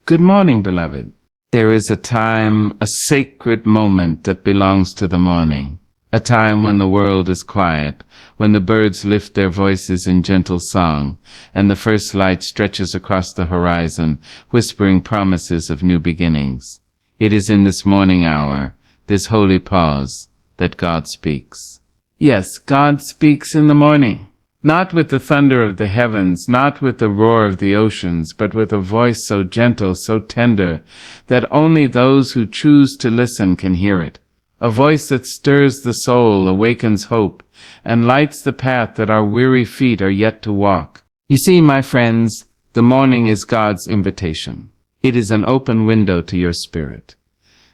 Good morning, beloved. There is a time, a sacred moment that belongs to the morning. A time when the world is quiet, when the birds lift their voices in gentle song, and the first light stretches across the horizon, whispering promises of new beginnings. It is in this morning hour, this holy pause, that God speaks. Yes, God speaks in the morning. Not with the thunder of the heavens, not with the roar of the oceans, but with a voice so gentle, so tender, that only those who choose to listen can hear it. A voice that stirs the soul, awakens hope, and lights the path that our weary feet are yet to walk. You see, my friends, the morning is God's invitation. It is an open window to your spirit.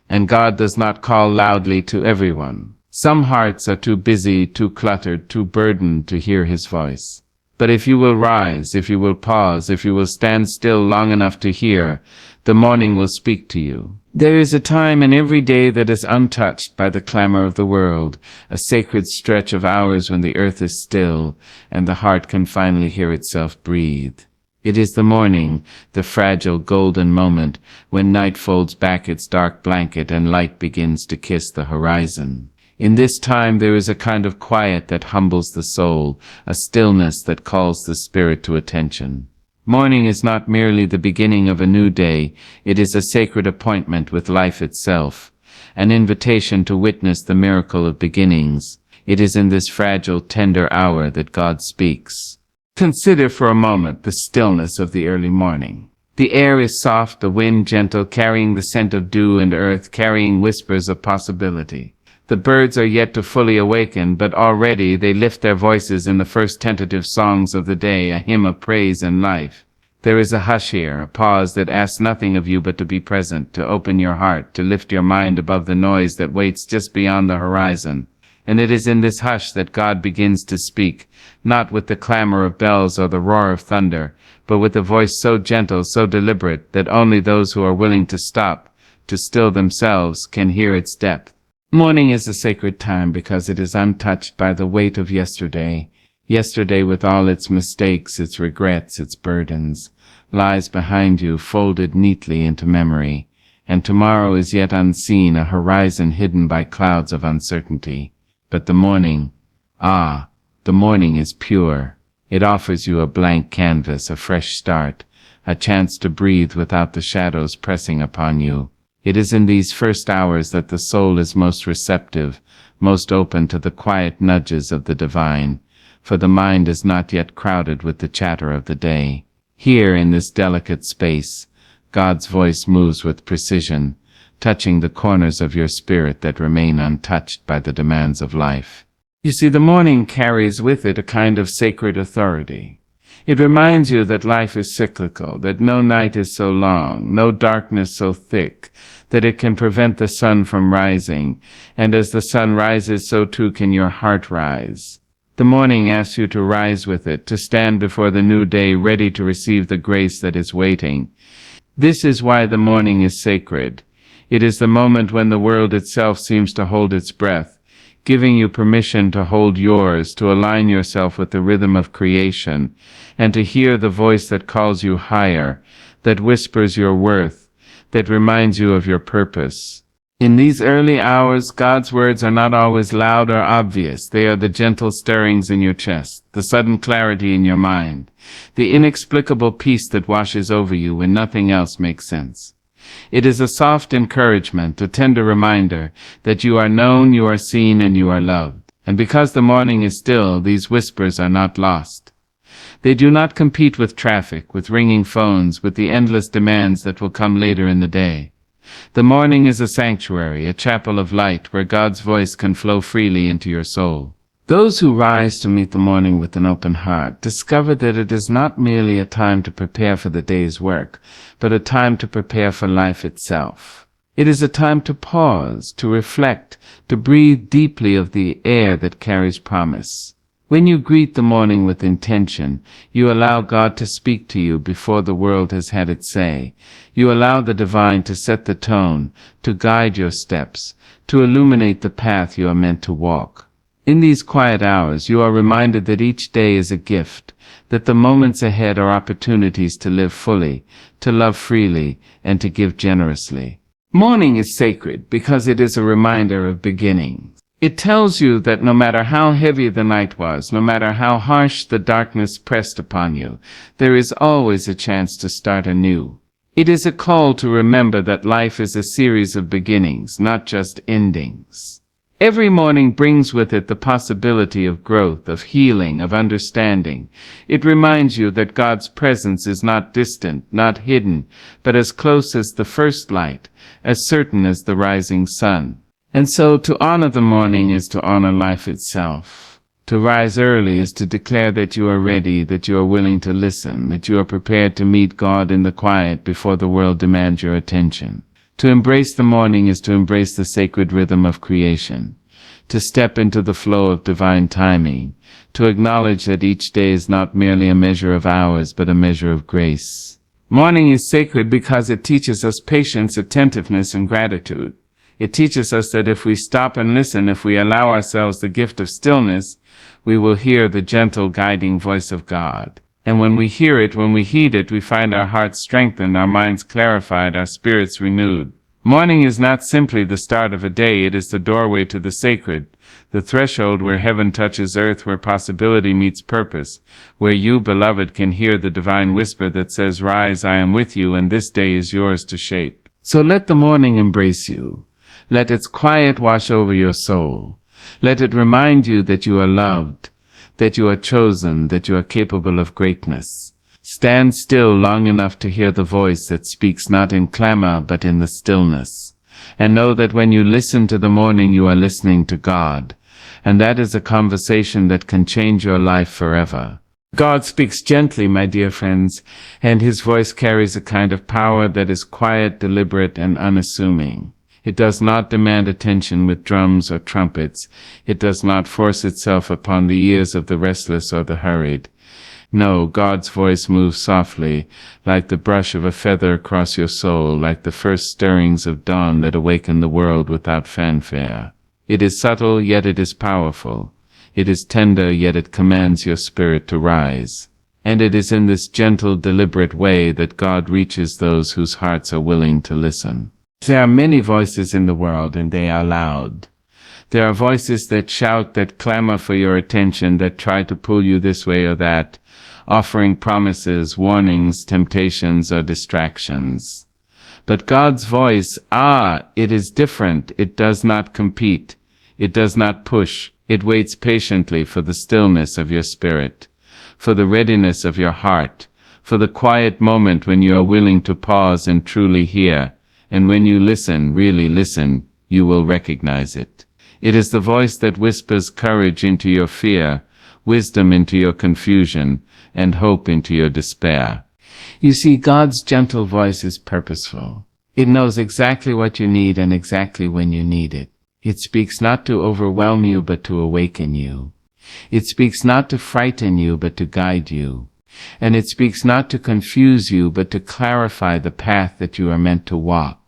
And God does not call loudly to everyone. Some hearts are too busy, too cluttered, too burdened to hear His voice. But if you will rise, if you will pause, if you will stand still long enough to hear, the morning will speak to you. There is a time in every day that is untouched by the clamor of the world, a sacred stretch of hours when the earth is still, and the heart can finally hear itself breathe. It is the morning, the fragile golden moment, when night folds back its dark blanket and light begins to kiss the horizon. In this time there is a kind of quiet that humbles the soul, a stillness that calls the spirit to attention. Morning is not merely the beginning of a new day, it is a sacred appointment with life itself, an invitation to witness the miracle of beginnings. It is in this fragile, tender hour that God speaks. Consider for a moment the stillness of the early morning. The air is soft, the wind gentle, carrying the scent of dew and earth, carrying whispers of possibility. The birds are yet to fully awaken, but already they lift their voices in the first tentative songs of the day, a hymn of praise and life. There is a hush here, a pause that asks nothing of you but to be present, to open your heart, to lift your mind above the noise that waits just beyond the horizon. And it is in this hush that God begins to speak, not with the clamor of bells or the roar of thunder, but with a voice so gentle, so deliberate, that only those who are willing to stop, to still themselves, can hear its depth. Morning is a sacred time because it is untouched by the weight of yesterday. Yesterday, with all its mistakes, its regrets, its burdens, lies behind you, folded neatly into memory. And tomorrow is yet unseen, a horizon hidden by clouds of uncertainty. But the morning, the morning is pure. It offers you a blank canvas, a fresh start, a chance to breathe without the shadows pressing upon you. It is in these first hours that the soul is most receptive, most open to the quiet nudges of the divine, for the mind is not yet crowded with the chatter of the day. Here, in this delicate space, God's voice moves with precision, touching the corners of your spirit that remain untouched by the demands of life. You see, the morning carries with it a kind of sacred authority. It reminds you that life is cyclical, that no night is so long, no darkness so thick, that it can prevent the sun from rising, and as the sun rises, so too can your heart rise. The morning asks you to rise with it, to stand before the new day ready to receive the grace that is waiting. This is why the morning is sacred. It is the moment when the world itself seems to hold its breath, giving you permission to hold yours, to align yourself with the rhythm of creation, and to hear the voice that calls you higher, that whispers your worth, that reminds you of your purpose. In these early hours, God's words are not always loud or obvious. They are the gentle stirrings in your chest, the sudden clarity in your mind, the inexplicable peace that washes over you when nothing else makes sense. It is a soft encouragement, a tender reminder that you are known, you are seen, and you are loved. And because the morning is still, these whispers are not lost. They do not compete with traffic, with ringing phones, with the endless demands that will come later in the day. The morning is a sanctuary, a chapel of light where God's voice can flow freely into your soul. Those who rise to meet the morning with an open heart discover that it is not merely a time to prepare for the day's work, but a time to prepare for life itself. It is a time to pause, to reflect, to breathe deeply of the air that carries promise. When you greet the morning with intention, you allow God to speak to you before the world has had its say. You allow the divine to set the tone, to guide your steps, to illuminate the path you are meant to walk. In these quiet hours, you are reminded that each day is a gift, that the moments ahead are opportunities to live fully, to love freely, and to give generously. Morning is sacred because it is a reminder of beginnings. It tells you that no matter how heavy the night was, no matter how harsh the darkness pressed upon you, there is always a chance to start anew. It is a call to remember that life is a series of beginnings, not just endings. Every morning brings with it the possibility of growth, of healing, of understanding. It reminds you that God's presence is not distant, not hidden, but as close as the first light, as certain as the rising sun. And so to honor the morning is to honor life itself. To rise early is to declare that you are ready, that you are willing to listen, that you are prepared to meet God in the quiet before the world demands your attention. To embrace the morning is to embrace the sacred rhythm of creation, to step into the flow of divine timing, to acknowledge that each day is not merely a measure of hours but a measure of grace. Morning is sacred because it teaches us patience, attentiveness, and gratitude. It teaches us that if we stop and listen, if we allow ourselves the gift of stillness, we will hear the gentle guiding voice of God. And when we hear it, when we heed it, we find our hearts strengthened, our minds clarified, our spirits renewed. Morning is not simply the start of a day, it is the doorway to the sacred, the threshold where heaven touches earth, where possibility meets purpose, where you, beloved, can hear the divine whisper that says, "Rise, I am with you, and this day is yours to shape." So let the morning embrace you. Let its quiet wash over your soul. Let it remind you that you are loved, that you are chosen, that you are capable of greatness. Stand still long enough to hear the voice that speaks not in clamor but in the stillness. And know that when you listen to the morning, you are listening to God. And that is a conversation that can change your life forever. God speaks gently, my dear friends, and his voice carries a kind of power that is quiet, deliberate, and unassuming. It does not demand attention with drums or trumpets. It does not force itself upon the ears of the restless or the hurried. No, God's voice moves softly, like the brush of a feather across your soul, like the first stirrings of dawn that awaken the world without fanfare. It is subtle, yet it is powerful. It is tender, yet it commands your spirit to rise. And it is in this gentle, deliberate way that God reaches those whose hearts are willing to listen. There are many voices in the world, and they are loud. There are voices that shout, that clamor for your attention, that try to pull you this way or that, offering promises, warnings, temptations, or distractions. But God's voice, it is different. It does not compete. It does not push. It waits patiently for the stillness of your spirit, for the readiness of your heart, for the quiet moment when you are willing to pause and truly hear. And when you listen, really listen, you will recognize it. It is the voice that whispers courage into your fear, wisdom into your confusion, and hope into your despair. You see, God's gentle voice is purposeful. It knows exactly what you need and exactly when you need it. It speaks not to overwhelm you, but to awaken you. It speaks not to frighten you, but to guide you. And it speaks not to confuse you, but to clarify the path that you are meant to walk.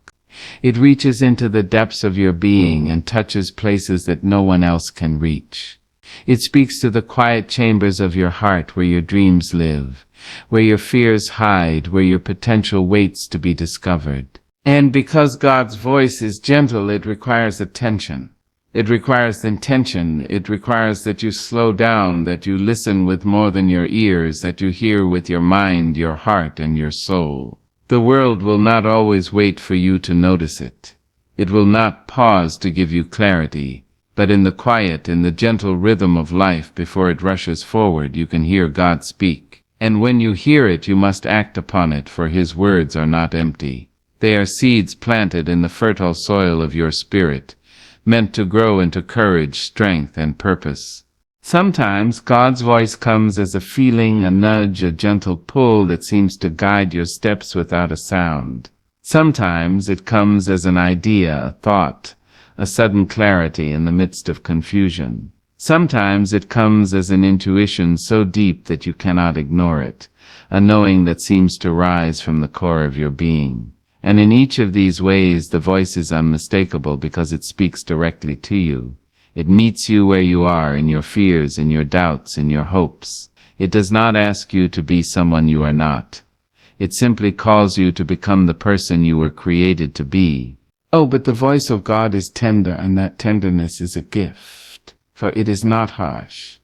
It reaches into the depths of your being and touches places that no one else can reach. It speaks to the quiet chambers of your heart where your dreams live, where your fears hide, where your potential waits to be discovered. And because God's voice is gentle, it requires attention. It requires intention. It requires that you slow down, that you listen with more than your ears, that you hear with your mind, your heart, and your soul. The world will not always wait for you to notice it. It will not pause to give you clarity, but in the quiet, in the gentle rhythm of life before it rushes forward, you can hear God speak. And when you hear it, you must act upon it, for his words are not empty. They are seeds planted in the fertile soil of your spirit, meant to grow into courage, strength, and purpose. Sometimes God's voice comes as a feeling, a nudge, a gentle pull that seems to guide your steps without a sound. Sometimes it comes as an idea, a thought, a sudden clarity in the midst of confusion. Sometimes it comes as an intuition so deep that you cannot ignore it, a knowing that seems to rise from the core of your being. And in each of these ways, the voice is unmistakable because it speaks directly to you. It meets you where you are, in your fears, in your doubts, in your hopes. It does not ask you to be someone you are not. It simply calls you to become the person you were created to be. Oh, but the voice of God is tender, and that tenderness is a gift. For it is not harsh.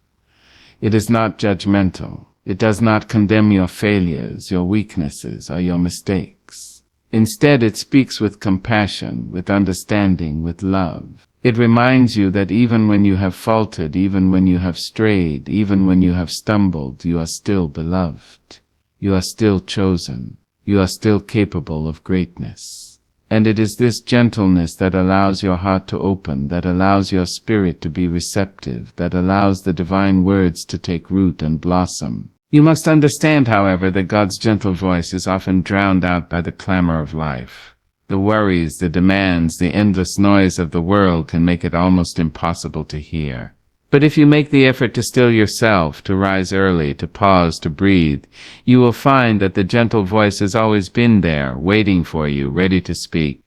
It is not judgmental. It does not condemn your failures, your weaknesses, or your mistakes. Instead, it speaks with compassion, with understanding, with love. It reminds you that even when you have faltered, even when you have strayed, even when you have stumbled, you are still beloved. You are still chosen. You are still capable of greatness. And it is this gentleness that allows your heart to open, that allows your spirit to be receptive, that allows the divine words to take root and blossom. You must understand, however, that God's gentle voice is often drowned out by the clamor of life. The worries, the demands, the endless noise of the world can make it almost impossible to hear. But if you make the effort to still yourself, to rise early, to pause, to breathe, you will find that the gentle voice has always been there, waiting for you, ready to speak.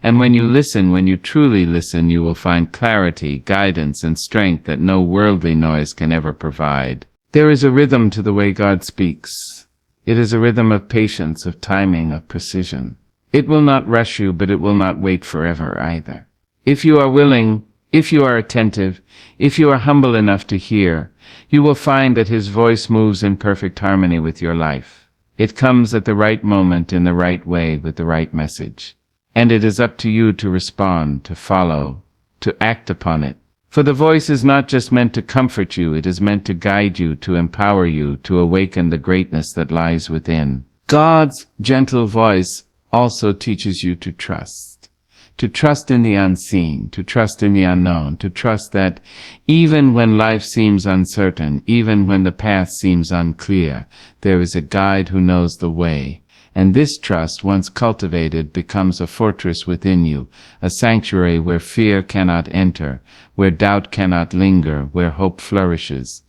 And when you listen, when you truly listen, you will find clarity, guidance, and strength that no worldly noise can ever provide. There is a rhythm to the way God speaks. It is a rhythm of patience, of timing, of precision. It will not rush you, but it will not wait forever either. If you are willing, if you are attentive, if you are humble enough to hear, you will find that His voice moves in perfect harmony with your life. It comes at the right moment, in the right way, with the right message. And it is up to you to respond, to follow, to act upon it. For the voice is not just meant to comfort you, it is meant to guide you, to empower you, to awaken the greatness that lies within. God's gentle voice also teaches you to trust. To trust in the unseen, to trust in the unknown, to trust that even when life seems uncertain, even when the path seems unclear, there is a guide who knows the way. And this trust, once cultivated, becomes a fortress within you, a sanctuary where fear cannot enter, where doubt cannot linger, where hope flourishes.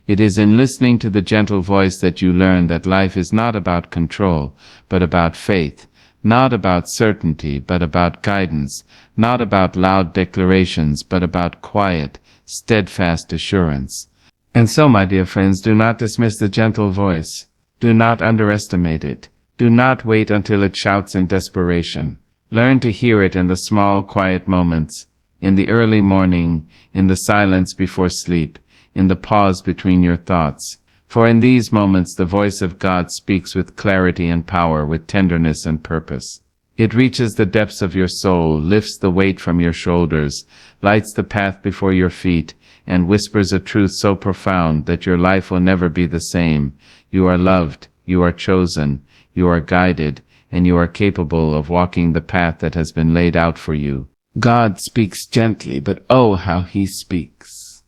It is in listening to the gentle voice that you learn that life is not about control, but about faith. Not about certainty, but about guidance, not about loud declarations, but about quiet, steadfast assurance. And so, my dear friends, do not dismiss the gentle voice. Do not underestimate it. Do not wait until it shouts in desperation. Learn to hear it in the small, quiet moments, in the early morning, in the silence before sleep, in the pause between your thoughts. For in these moments the voice of God speaks with clarity and power, with tenderness and purpose. It reaches the depths of your soul, lifts the weight from your shoulders, lights the path before your feet, and whispers a truth so profound that your life will never be the same. You are loved, you are chosen, you are guided, and you are capable of walking the path that has been laid out for you. God speaks gently, but oh, how He speaks.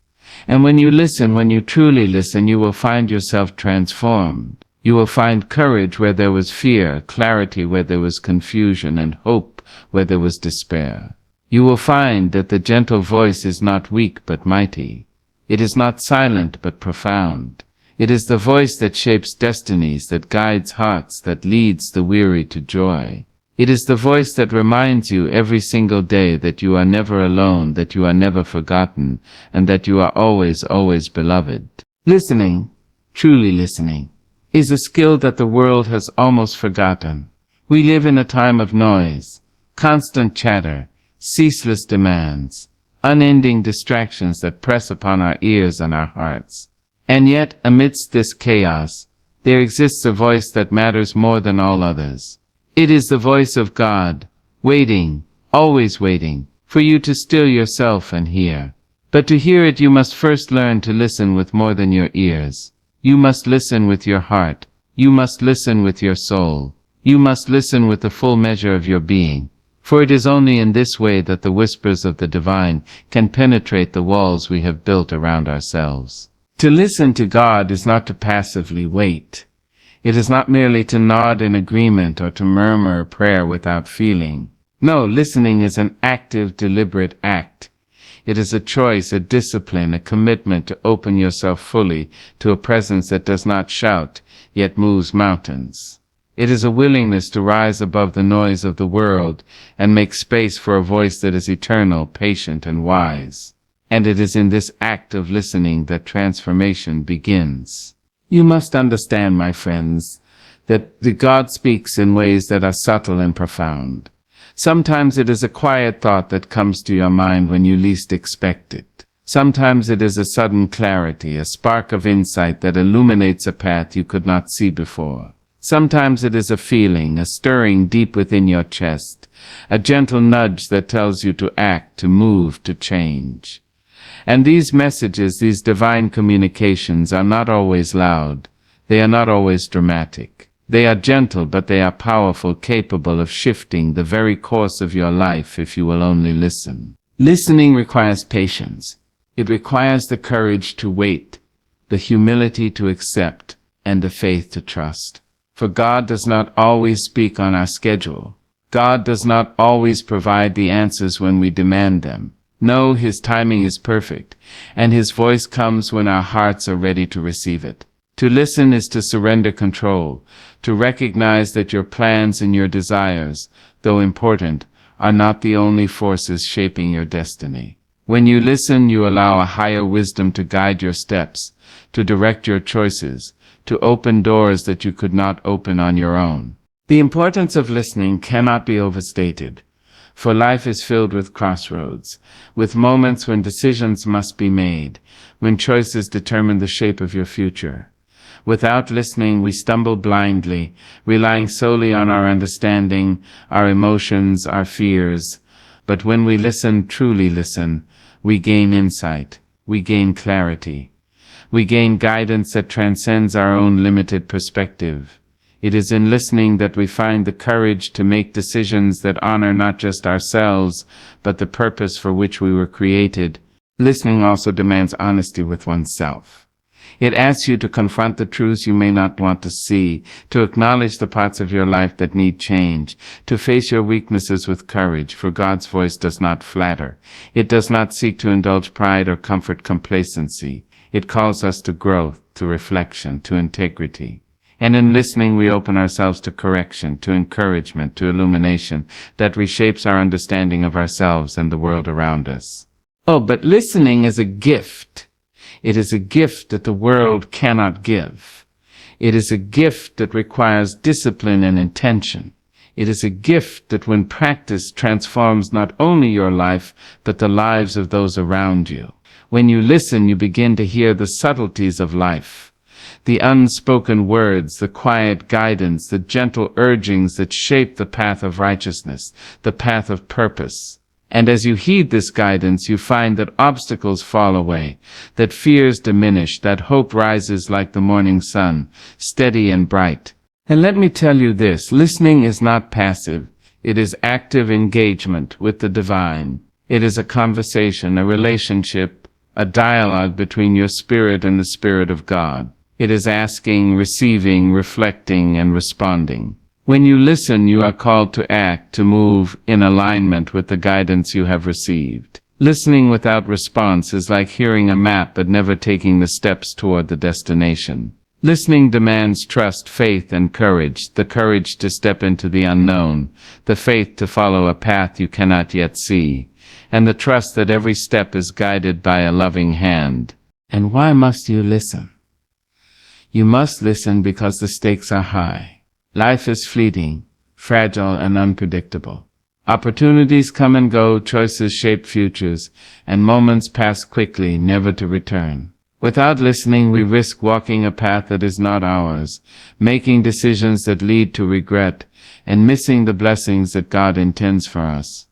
And when you listen, when you truly listen, you will find yourself transformed. You will find courage where there was fear, clarity where there was confusion, and hope where there was despair. You will find that the gentle voice is not weak but mighty. It is not silent but profound. It is the voice that shapes destinies, that guides hearts, that leads the weary to joy. It is the voice that reminds you every single day that you are never alone, that you are never forgotten, and that you are always, always beloved. Listening, truly listening, is a skill that the world has almost forgotten. We live in a time of noise, constant chatter, ceaseless demands, unending distractions that press upon our ears and our hearts. And yet, amidst this chaos, there exists a voice that matters more than all others. It is the voice of God, waiting, always waiting, for you to still yourself and hear. But to hear it, you must first learn to listen with more than your ears. You must listen with your heart. You must listen with your soul. You must listen with the full measure of your being. For it is only in this way that the whispers of the divine can penetrate the walls we have built around ourselves. To listen to God is not to passively wait. It is not merely to nod in agreement or to murmur a prayer without feeling. No, listening is an active, deliberate act. It is a choice, a discipline, a commitment to open yourself fully to a presence that does not shout, yet moves mountains. It is a willingness to rise above the noise of the world and make space for a voice that is eternal, patient, and wise. And it is in this act of listening that transformation begins. You must understand, my friends, that the God speaks in ways that are subtle and profound. Sometimes it is a quiet thought that comes to your mind when you least expect it. Sometimes it is a sudden clarity, a spark of insight that illuminates a path you could not see before. Sometimes it is a feeling, a stirring deep within your chest, a gentle nudge that tells you to act, to move, to change. And these messages, these divine communications, are not always loud. They are not always dramatic. They are gentle, but they are powerful, capable of shifting the very course of your life if you will only listen. Listening requires patience. It requires the courage to wait, the humility to accept, and the faith to trust. For God does not always speak on our schedule. God does not always provide the answers when we demand them. No, His timing is perfect, and His voice comes when our hearts are ready to receive it. To listen is to surrender control, to recognize that your plans and your desires, though important, are not the only forces shaping your destiny. When you listen, you allow a higher wisdom to guide your steps, to direct your choices, to open doors that you could not open on your own. The importance of listening cannot be overstated, for life is filled with crossroads, with moments when decisions must be made, when choices determine the shape of your future. Without listening, we stumble blindly, relying solely on our understanding, our emotions, our fears. But when we listen, truly listen, we gain insight, we gain clarity. We gain guidance that transcends our own limited perspective. It is in listening that we find the courage to make decisions that honor not just ourselves, but the purpose for which we were created. Listening also demands honesty with oneself. It asks you to confront the truths you may not want to see, to acknowledge the parts of your life that need change, to face your weaknesses with courage, for God's voice does not flatter. It does not seek to indulge pride or comfort complacency. It calls us to growth, to reflection, to integrity. And in listening, we open ourselves to correction, to encouragement, to illumination that reshapes our understanding of ourselves and the world around us. Oh, but listening is a gift. It is a gift that the world cannot give. It is a gift that requires discipline and intention. It is a gift that, when practiced, transforms not only your life, but the lives of those around you. When you listen, you begin to hear the subtleties of life, the unspoken words, the quiet guidance, the gentle urgings that shape the path of righteousness, the path of purpose. And as you heed this guidance, you find that obstacles fall away, that fears diminish, that hope rises like the morning sun, steady and bright. And let me tell you this, listening is not passive. It is active engagement with the divine. It is a conversation, a relationship, a dialogue between your spirit and the Spirit of God. It is asking, receiving, reflecting, and responding. When you listen, you are called to act, to move in alignment with the guidance you have received. Listening without response is like hearing a map but never taking the steps toward the destination. Listening demands trust, faith, and courage, the courage to step into the unknown, the faith to follow a path you cannot yet see, and the trust that every step is guided by a loving hand. And why must you listen? You must listen because the stakes are high. Life is fleeting, fragile, and unpredictable. Opportunities come and go, choices shape futures, and moments pass quickly, never to return. Without listening, we risk walking a path that is not ours, making decisions that lead to regret, and missing the blessings that God intends for us.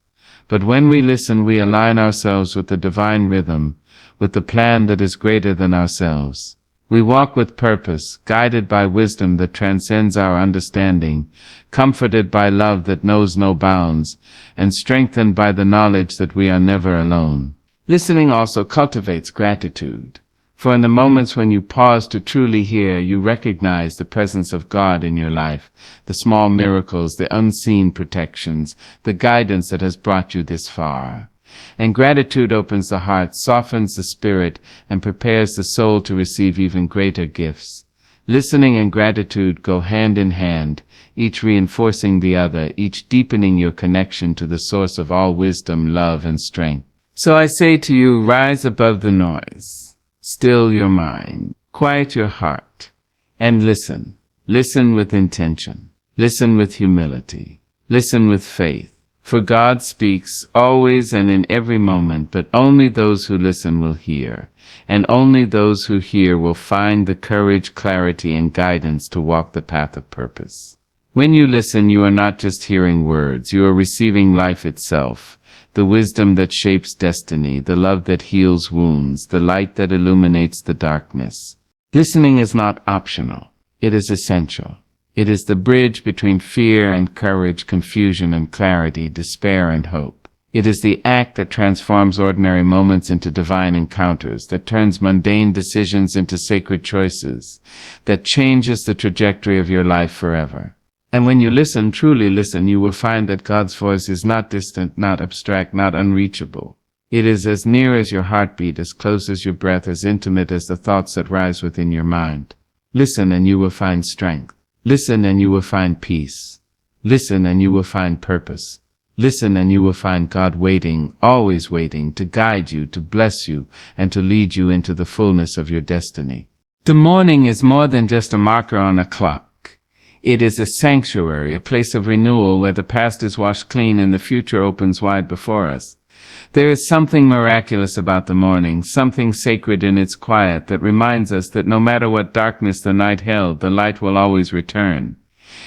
But when we listen, we align ourselves with the divine rhythm, with the plan that is greater than ourselves. We walk with purpose, guided by wisdom that transcends our understanding, comforted by love that knows no bounds, and strengthened by the knowledge that we are never alone. Listening also cultivates gratitude. For in the moments when you pause to truly hear, you recognize the presence of God in your life, the small miracles, the unseen protections, the guidance that has brought you this far. And gratitude opens the heart, softens the spirit, and prepares the soul to receive even greater gifts. Listening and gratitude go hand in hand, each reinforcing the other, each deepening your connection to the source of all wisdom, love, and strength. So I say to you, rise above the noise, still your mind, quiet your heart, and listen. Listen with intention. Listen with humility. Listen with faith. For God speaks always and in every moment, but only those who listen will hear, and only those who hear will find the courage, clarity, and guidance to walk the path of purpose. When you listen, you are not just hearing words, you are receiving life itself, the wisdom that shapes destiny, the love that heals wounds, the light that illuminates the darkness. Listening is not optional, it is essential. It is the bridge between fear and courage, confusion and clarity, despair and hope. It is the act that transforms ordinary moments into divine encounters, that turns mundane decisions into sacred choices, that changes the trajectory of your life forever. And when you listen, truly listen, you will find that God's voice is not distant, not abstract, not unreachable. It is as near as your heartbeat, as close as your breath, as intimate as the thoughts that rise within your mind. Listen and you will find strength. Listen and you will find peace. Listen and you will find purpose. Listen and you will find God waiting, always waiting, to guide you, to bless you, and to lead you into the fullness of your destiny. The morning is more than just a marker on a clock. It is a sanctuary, a place of renewal where the past is washed clean and the future opens wide before us. There is something miraculous about the morning, something sacred in its quiet that reminds us that no matter what darkness the night held, the light will always return.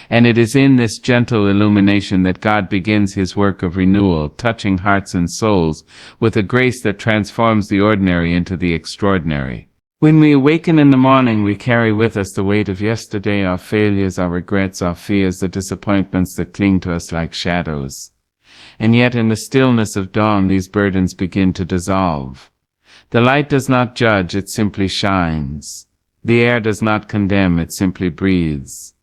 And it is in this gentle illumination that God begins his work of renewal, touching hearts and souls with a grace that transforms the ordinary into the extraordinary. When we awaken in the morning, we carry with us the weight of yesterday, our failures, our regrets, our fears, the disappointments that cling to us like shadows. And yet in the stillness of dawn, these burdens begin to dissolve. The light does not judge, it simply shines. The air does not condemn, it simply breathes.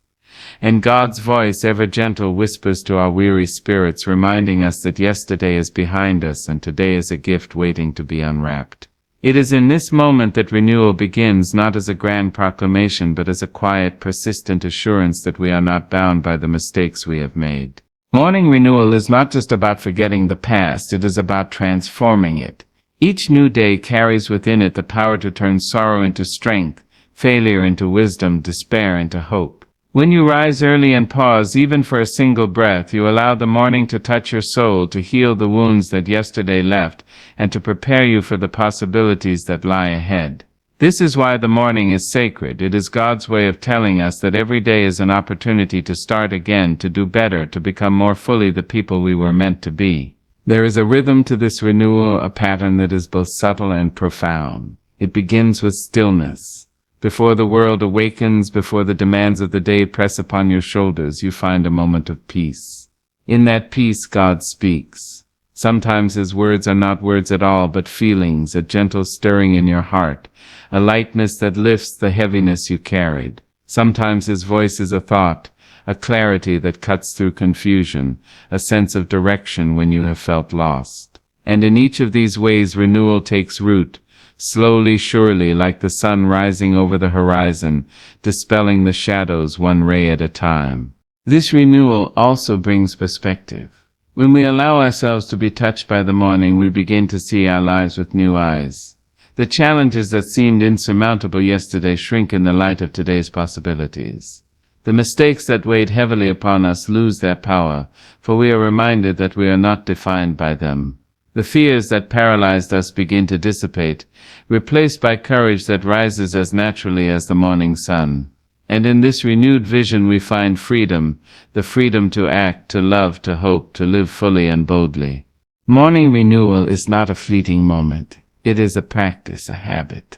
And God's voice, ever gentle, whispers to our weary spirits, reminding us that yesterday is behind us and today is a gift waiting to be unwrapped. It is in this moment that renewal begins, not as a grand proclamation, but as a quiet, persistent assurance that we are not bound by the mistakes we have made. Morning renewal is not just about forgetting the past, it is about transforming it. Each new day carries within it the power to turn sorrow into strength, failure into wisdom, despair into hope. When you rise early and pause, even for a single breath, you allow the morning to touch your soul, to heal the wounds that yesterday left, and to prepare you for the possibilities that lie ahead. This is why the morning is sacred. It is God's way of telling us that every day is an opportunity to start again, to do better, to become more fully the people we were meant to be. There is a rhythm to this renewal, a pattern that is both subtle and profound. It begins with stillness. Before the world awakens, before the demands of the day press upon your shoulders, you find a moment of peace. In that peace, God speaks. Sometimes his words are not words at all, but feelings, a gentle stirring in your heart, a lightness that lifts the heaviness you carried. Sometimes his voice is a thought, a clarity that cuts through confusion, a sense of direction when you have felt lost. And in each of these ways renewal takes root, slowly, surely, like the sun rising over the horizon, dispelling the shadows one ray at a time. This renewal also brings perspective. When we allow ourselves to be touched by the morning, we begin to see our lives with new eyes. The challenges that seemed insurmountable yesterday shrink in the light of today's possibilities. The mistakes that weighed heavily upon us lose their power, for we are reminded that we are not defined by them. The fears that paralyzed us begin to dissipate, replaced by courage that rises as naturally as the morning sun. And in this renewed vision we find freedom, the freedom to act, to love, to hope, to live fully and boldly. Morning renewal is not a fleeting moment. It is a practice, a habit,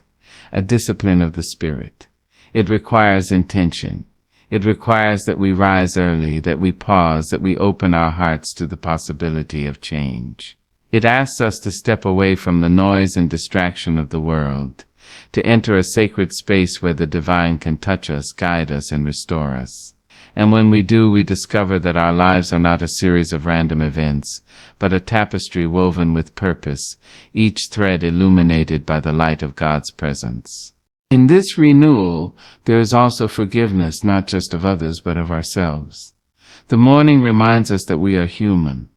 a discipline of the spirit. It requires intention. It requires that we rise early, that we pause, that we open our hearts to the possibility of change. It asks us to step away from the noise and distraction of the world, to enter a sacred space where the divine can touch us, guide us, and restore us. And when we do, we discover that our lives are not a series of random events, but a tapestry woven with purpose, each thread illuminated by the light of God's presence. In this renewal, there is also forgiveness, not just of others, but of ourselves. The morning reminds us that we are human,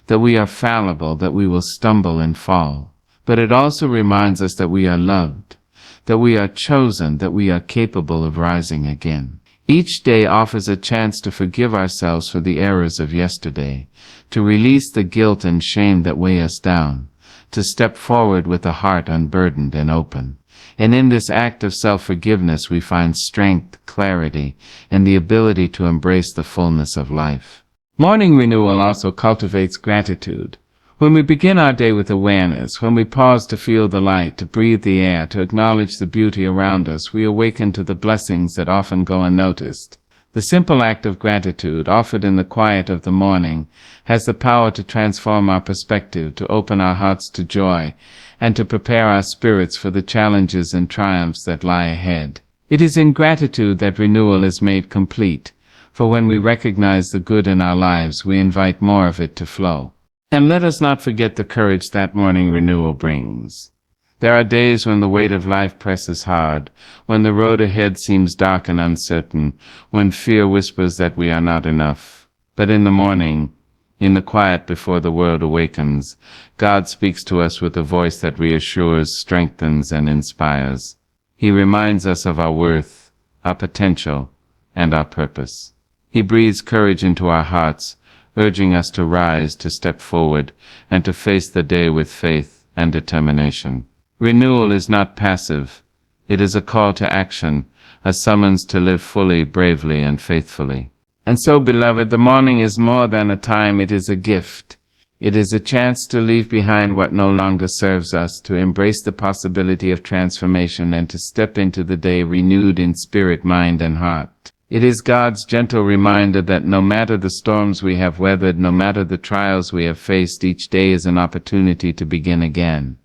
that we are fallible, that we will stumble and fall. But it also reminds us that we are loved, that we are chosen, that we are capable of rising again. Each day offers a chance to forgive ourselves for the errors of yesterday, to release the guilt and shame that weigh us down, to step forward with a heart unburdened and open. And in this act of self-forgiveness we find strength, clarity, and the ability to embrace the fullness of life. Morning renewal also cultivates gratitude. When we begin our day with awareness, when we pause to feel the light, to breathe the air, to acknowledge the beauty around us, we awaken to the blessings that often go unnoticed. The simple act of gratitude, offered in the quiet of the morning, has the power to transform our perspective, to open our hearts to joy, and to prepare our spirits for the challenges and triumphs that lie ahead. It is in gratitude that renewal is made complete, for when we recognize the good in our lives, we invite more of it to flow. And let us not forget the courage that morning renewal brings. There are days when the weight of life presses hard, when the road ahead seems dark and uncertain, when fear whispers that we are not enough. But in the morning, in the quiet before the world awakens, God speaks to us with a voice that reassures, strengthens, and inspires. He reminds us of our worth, our potential, and our purpose. He breathes courage into our hearts, urging us to rise, to step forward, and to face the day with faith and determination. Renewal is not passive. It is a call to action, a summons to live fully, bravely, and faithfully. And so, beloved, the morning is more than a time, it is a gift. It is a chance to leave behind what no longer serves us, to embrace the possibility of transformation, and to step into the day renewed in spirit, mind, and heart. It is God's gentle reminder that no matter the storms we have weathered, no matter the trials we have faced, each day is an opportunity to begin again.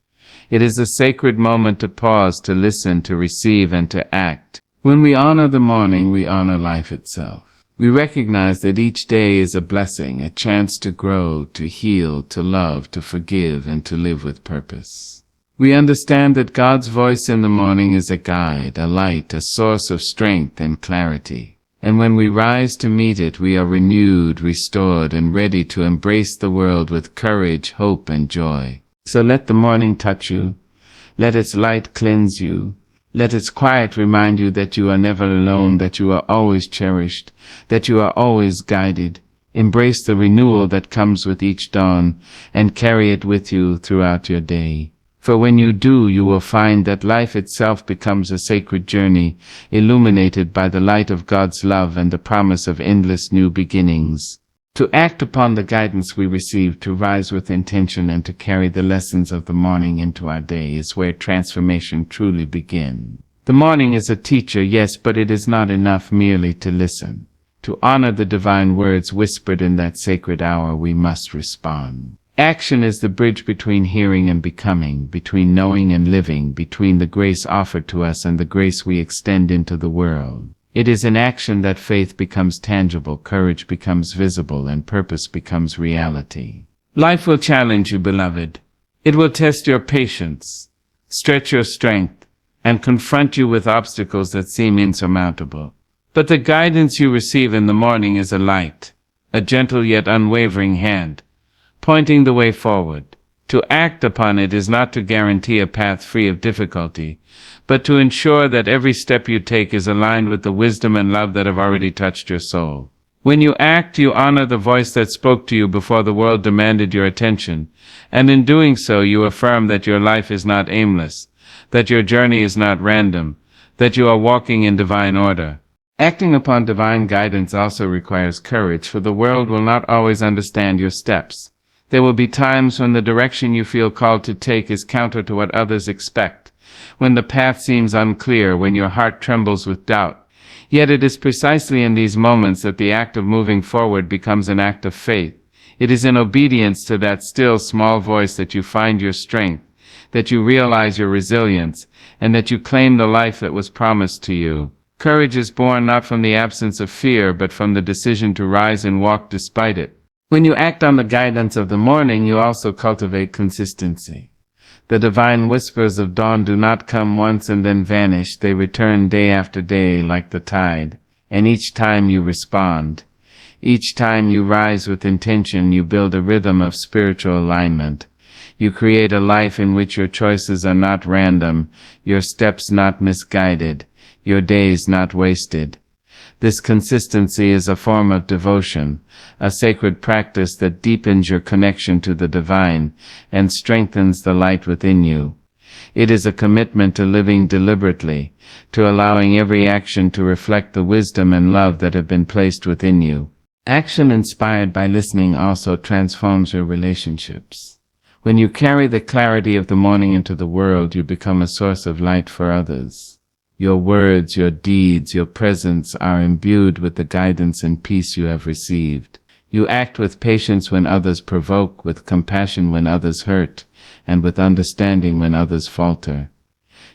It is a sacred moment to pause, to listen, to receive, and to act. When we honor the morning, we honor life itself. We recognize that each day is a blessing, a chance to grow, to heal, to love, to forgive, and to live with purpose. We understand that God's voice in the morning is a guide, a light, a source of strength and clarity. And when we rise to meet it, we are renewed, restored, and ready to embrace the world with courage, hope, and joy. So let the morning touch you. Let its light cleanse you. Let its quiet remind you that you are never alone, that you are always cherished, that you are always guided. Embrace the renewal that comes with each dawn, and carry it with you throughout your day. For when you do, you will find that life itself becomes a sacred journey, illuminated by the light of God's love and the promise of endless new beginnings. To act upon the guidance we receive, to rise with intention, and to carry the lessons of the morning into our day is where transformation truly begins. The morning is a teacher, yes, but it is not enough merely to listen. To honor the divine words whispered in that sacred hour, we must respond. Action is the bridge between hearing and becoming, between knowing and living, between the grace offered to us and the grace we extend into the world. It is in action that faith becomes tangible, courage becomes visible, and purpose becomes reality. Life will challenge you, beloved. It will test your patience, stretch your strength, and confront you with obstacles that seem insurmountable. But the guidance you receive in the morning is a light, a gentle yet unwavering hand, pointing the way forward. To act upon it is not to guarantee a path free of difficulty, but to ensure that every step you take is aligned with the wisdom and love that have already touched your soul. When you act, you honor the voice that spoke to you before the world demanded your attention, and in doing so you affirm that your life is not aimless, that your journey is not random, that you are walking in divine order. Acting upon divine guidance also requires courage, for the world will not always understand your steps. There will be times when the direction you feel called to take is counter to what others expect, when the path seems unclear, when your heart trembles with doubt. Yet it is precisely in these moments that the act of moving forward becomes an act of faith. It is in obedience to that still small voice that you find your strength, that you realize your resilience, and that you claim the life that was promised to you. Courage is born not from the absence of fear, but from the decision to rise and walk despite it. When you act on the guidance of the morning, you also cultivate consistency. The divine whispers of dawn do not come once and then vanish. They return day after day like the tide, and each time you respond, Each time you rise with intention, you build a rhythm of spiritual alignment. You create a life in which your choices are not random, your steps not misguided, your days not wasted. This consistency is a form of devotion, a sacred practice that deepens your connection to the divine and strengthens the light within you. It is a commitment to living deliberately, to allowing every action to reflect the wisdom and love that have been placed within you. Action inspired by listening also transforms your relationships. When you carry the clarity of the morning into the world, you become a source of light for others. Your words, your deeds, your presence are imbued with the guidance and peace you have received. You act with patience when others provoke, with compassion when others hurt, and with understanding when others falter.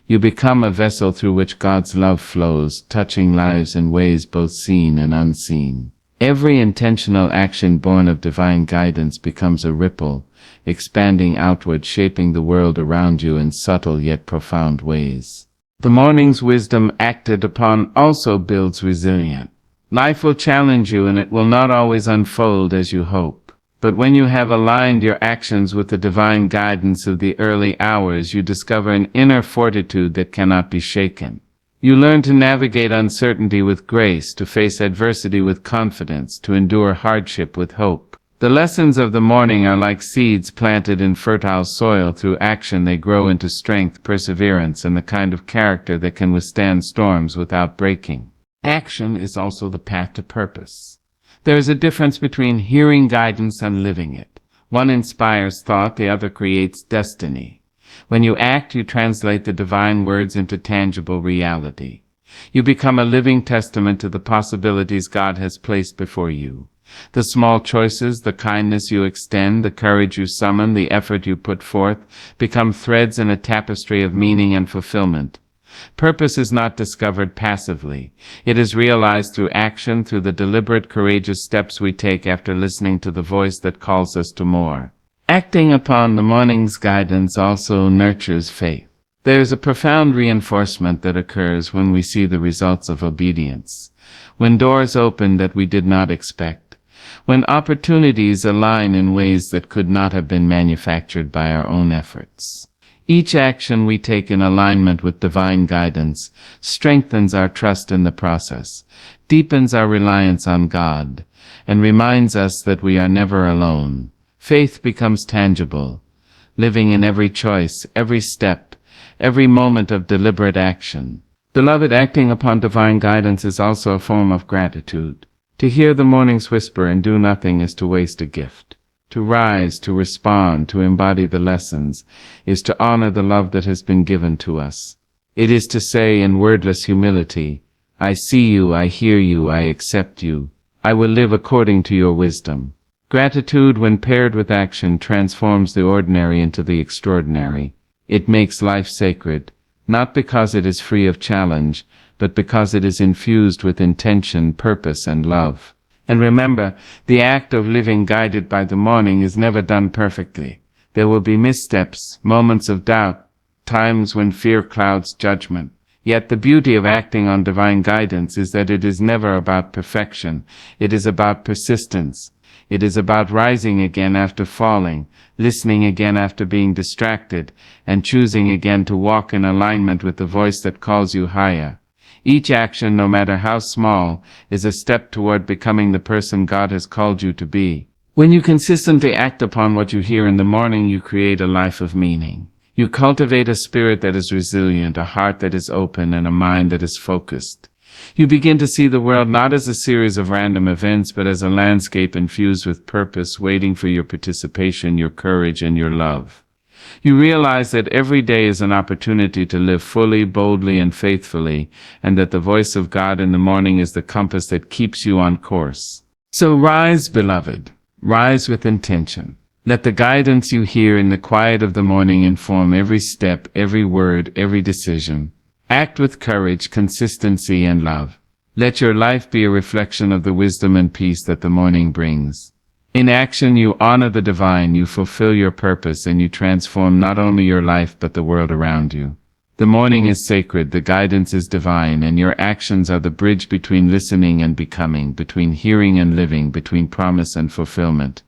You become a vessel through which God's love flows, touching lives in ways both seen and unseen. Every intentional action born of divine guidance becomes a ripple, expanding outward, shaping the world around you in subtle yet profound ways. The morning's wisdom acted upon also builds resilience. Life will challenge you, and it will not always unfold as you hope. But when you have aligned your actions with the divine guidance of the early hours, you discover an inner fortitude that cannot be shaken. You learn to navigate uncertainty with grace, to face adversity with confidence, to endure hardship with hope. The lessons of the morning are like seeds planted in fertile soil. Through action they grow into strength, perseverance, and the kind of character that can withstand storms without breaking. Action is also the path to purpose. There is a difference between hearing guidance and living it. One inspires thought, the other creates destiny. When you act, you translate the divine words into tangible reality. You become a living testament to the possibilities God has placed before you. The small choices, the kindness you extend, the courage you summon, the effort you put forth, become threads in a tapestry of meaning and fulfillment. Purpose is not discovered passively. It is realized through action, through the deliberate, courageous steps we take after listening to the voice that calls us to more. Acting upon the morning's guidance also nurtures faith. There is a profound reinforcement that occurs when we see the results of obedience, when doors open that we did not expect, when opportunities align in ways that could not have been manufactured by our own efforts. Each action we take in alignment with divine guidance strengthens our trust in the process, deepens our reliance on God, and reminds us that we are never alone. Faith becomes tangible, living in every choice, every step, every moment of deliberate action. Beloved, acting upon divine guidance is also a form of gratitude. To hear the morning's whisper and do nothing is to waste a gift. To rise, to respond, to embody the lessons, is to honor the love that has been given to us. It is to say in wordless humility, I see you, I hear you, I accept you. I will live according to your wisdom. Gratitude, when paired with action, transforms the ordinary into the extraordinary. It makes life sacred, not because it is free of challenge, but because it is infused with intention, purpose, and love. And remember, the act of living guided by the morning is never done perfectly. There will be missteps, moments of doubt, times when fear clouds judgment. Yet the beauty of acting on divine guidance is that it is never about perfection. It is about persistence. It is about rising again after falling, listening again after being distracted, and choosing again to walk in alignment with the voice that calls you higher. Each action, no matter how small, is a step toward becoming the person God has called you to be. When you consistently act upon what you hear in the morning, you create a life of meaning. You cultivate a spirit that is resilient, a heart that is open, and a mind that is focused. You begin to see the world not as a series of random events, but as a landscape infused with purpose, waiting for your participation, your courage, and your love. You realize that every day is an opportunity to live fully, boldly, and faithfully, and that the voice of God in the morning is the compass that keeps you on course. So rise, beloved. Rise with intention. Let the guidance you hear in the quiet of the morning inform every step, every word, every decision. Act with courage, consistency, and love. Let your life be a reflection of the wisdom and peace that the morning brings. In action, you honor the divine, you fulfill your purpose, and you transform not only your life but the world around you. The morning is sacred, the guidance is divine, and your actions are the bridge between listening and becoming, between hearing and living, between promise and fulfillment.